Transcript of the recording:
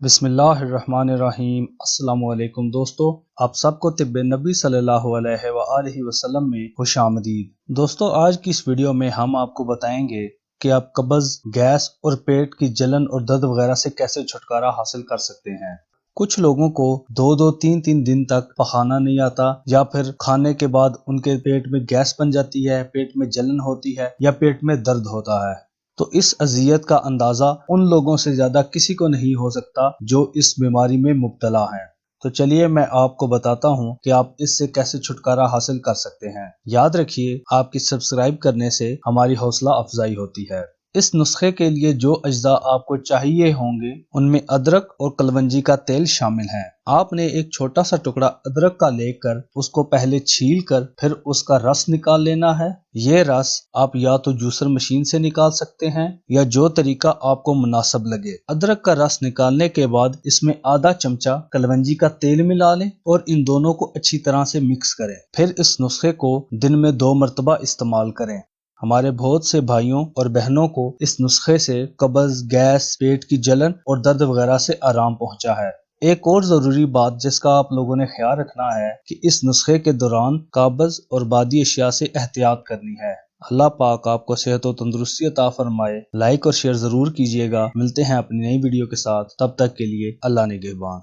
बिस्मिल्लाहिर्रहमानिर्रहीम। अस्सलाम वालेकुम दोस्तों, आप सबको तिब्बे-नबवी सल्लल्लाहु अलैहि वआलिहि वसल्लम में खुश आमदीद। दोस्तों, आज की इस वीडियो में हम आपको बताएंगे कि आप कब्ज़, गैस और पेट की जलन और दर्द वगैरह से कैसे छुटकारा हासिल कर सकते हैं। कुछ लोगों को 2-3 दिन तक पखाना नहीं आता, या फिर खाने के बाद उनके पेट में गैस बन जाती है, पेट में जलन होती है या पेट में दर्द होता है। तो इस अज़ियत का अंदाज़ा उन लोगों से ज़्यादा किसी को नहीं हो सकता जो इस बीमारी में मुब्तला हैं। तो चलिए मैं आपको बताता हूँ कि आप इससे कैसे छुटकारा हासिल कर सकते हैं। याद रखिए, आपकी सब्सक्राइब करने से हमारी हौसला अफजाई होती है। इस नुस्खे के लिए जो अज्जा आपको चाहिए होंगे उनमें अदरक और कलवंजी का तेल शामिल है। आपने एक छोटा सा टुकड़ा अदरक का लेकर उसको पहले छील कर फिर उसका रस निकाल लेना है। ये रस आप या तो जूसर मशीन से निकाल सकते हैं या जो तरीका आपको मुनासिब लगे। अदरक का रस निकालने के बाद इसमें आधा चमचा कलवंजी का तेल मिला लें और इन दोनों को अच्छी तरह से मिक्स करें। फिर इस नुस्खे को दिन में 2 मरतबा इस्तेमाल करें। हमारे बहुत से भाइयों और बहनों को इस नुस्खे से कब्ज़, गैस, पेट की जलन और दर्द वगैरह से आराम पहुंचा है। एक और ज़रूरी बात जिसका आप लोगों ने ख्याल रखना है कि इस नुस्खे के दौरान कब्ज़ और बादी अशिया से एहतियात करनी है। अल्लाह पाक आपको सेहत और तंदुरुस्ती अता फरमाए। लाइक और शेयर ज़रूर कीजिएगा। मिलते हैं अपनी नई वीडियो के साथ, तब तक के लिए अल्लाह निगहबान।